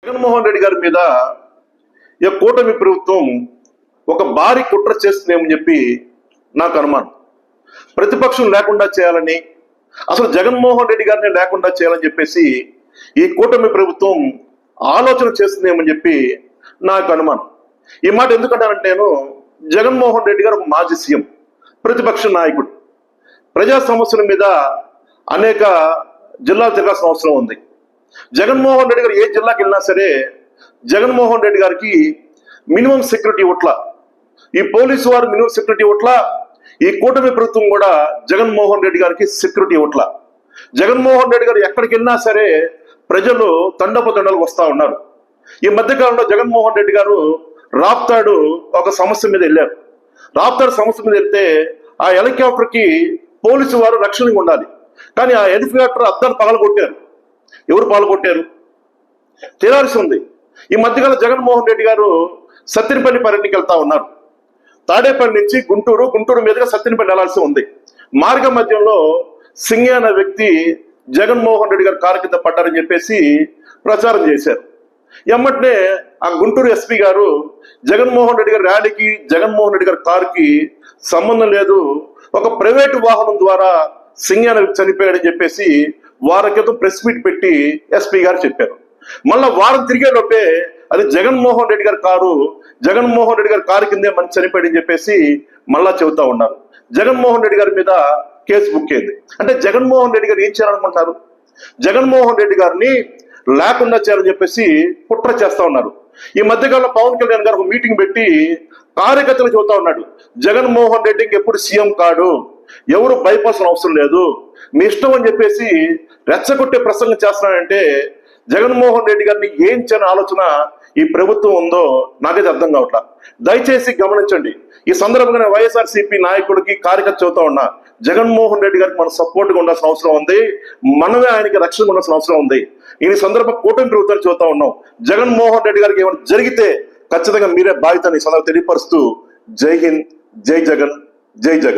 జగన్మోహన్ రెడ్డి గారి మీద ఈ కూటమి ప్రభుత్వం ఒక భారీ కుట్ర చేస్తుందేమని చెప్పి నాకు అనుమానం. ప్రతిపక్షం లేకుండా చేయాలని, అసలు జగన్మోహన్ రెడ్డి గారిని లేకుండా చేయాలని చెప్పేసి ఈ కూటమి ప్రభుత్వం ఆలోచన చేస్తుందేమని చెప్పి నాకు అనుమానం. ఈ మాట ఎందుకంటానంటే, నేను జగన్మోహన్ రెడ్డి గారు ఒక మాజీ సీఎం, ప్రతిపక్ష నాయకుడు, ప్రజా సమస్యల మీద అనేక జిల్లాలు తిరగాల్సిన అవసరం ఉంది. జగన్మోహన్ రెడ్డి గారు ఏ జిల్లాకి వెళ్ళినా సరే జగన్మోహన్ రెడ్డి గారికి మినిమం సెక్యూరిటీ ఇవ్వట్ల, ఈ పోలీసు వారు మినిమం సెక్యూరిటీ ఇవ్వట్ల, ఈ కూటమి ప్రభుత్వం కూడా జగన్మోహన్ రెడ్డి గారికి సెక్యూరిటీ ఇవ్వట్ల. జగన్మోహన్ రెడ్డి గారు ఎక్కడికి వెళ్ళినా సరే ప్రజలు తండోపతండాలు వస్తూ ఉన్నారు. ఈ మధ్యకాలంలో జగన్మోహన్ రెడ్డి గారు రాప్తాడు ఒక సమస్య మీద వెళ్ళారు. రాప్తాడు సమస్య మీద వెళ్తే ఆ హెలికాప్టర్కి పోలీసు వారు రక్షణగా ఉండాలి, కానీ ఆ హెలికాప్టర్ అద్దాలు పగలగొట్టారు. ఎవరు పాల్గొట్టారు తేలాల్సి ఉంది. ఈ మధ్యకాలం జగన్మోహన్ రెడ్డి గారు సత్తెనపల్లి పర్యటనకి వెళ్తా ఉన్నారు. తాడేపల్లి నుంచి గుంటూరు మీదుగా సత్తెనపల్లి వెళ్లాల్సి ఉంది. మార్గ మధ్యంలో సింగే అనే వ్యక్తి జగన్మోహన్ రెడ్డి గారు కారు కింద పడ్డారని చెప్పేసి ప్రచారం చేశారు. ఎమ్మటనే ఆ గుంటూరు ఎస్పీ గారు జగన్మోహన్ రెడ్డి గారి ర్యాలీకి జగన్మోహన్ రెడ్డి గారి కారుకి సంబంధం లేదు, ఒక ప్రైవేటు వాహనం ద్వారా సింగే అనే వ్యక్తి చనిపోయాడని చెప్పేసి వారం క్రితం ప్రెస్ మీట్ పెట్టి ఎస్పీ గారు చెప్పారు. మళ్ళా వారం తిరిగే లోపే అది జగన్మోహన్ రెడ్డి గారి కారు, జగన్మోహన్ రెడ్డి గారి కారు కిందే మంచి చనిపోయాడని చెప్పేసి మళ్ళా చెబుతా ఉన్నారు. జగన్మోహన్ రెడ్డి గారి మీద కేసు బుక్ అయింది. అంటే జగన్మోహన్ రెడ్డి గారు ఏం చేయాలనుకుంటున్నారు? జగన్మోహన్ రెడ్డి గారిని లేకుండా చేయాలని చెప్పేసి కుట్ర చేస్తా ఉన్నారు. ఈ మధ్యకాలంలో పవన్ కళ్యాణ్ గారు ఒక మీటింగ్ పెట్టి కార్యకర్తలు చెబుతా ఉన్నాడు, జగన్మోహన్ రెడ్డికి ఎప్పుడు సీఎం కాడు, ఎవరు భయపడాల్సిన అవసరం లేదు, మీ ఇష్టం అని చెప్పేసి రెచ్చగొట్టే ప్రసంగం చేస్తున్నాడంటే జగన్మోహన్ రెడ్డి గారిని ఏం చేయని ఆలోచన ఈ ప్రభుత్వం ఉందో నాకైతే అర్థం కావట్లా. దయచేసి గమనించండి. ఈ సందర్భంగా వైఎస్ఆర్సీపీ నాయకుడికి కార్యకర్త చెబుతా ఉన్నా, జగన్మోహన్ రెడ్డి గారికి మనం సపోర్ట్గా ఉండాల్సిన అవసరం ఉంది, మనమే ఆయనకి రక్షణగా ఉండాల్సిన అవసరం ఉంది. ఈ సందర్భం కూటమి ప్రభుత్వాన్ని చెబుతా ఉన్నాం, జగన్మోహన్ రెడ్డి గారికి ఏమైనా జరిగితే ఖచ్చితంగా మీరే బాధ్యతని సందర్భంగా తెలియపరుస్తూ జై హింద్, జై జగన్, జై జగన్.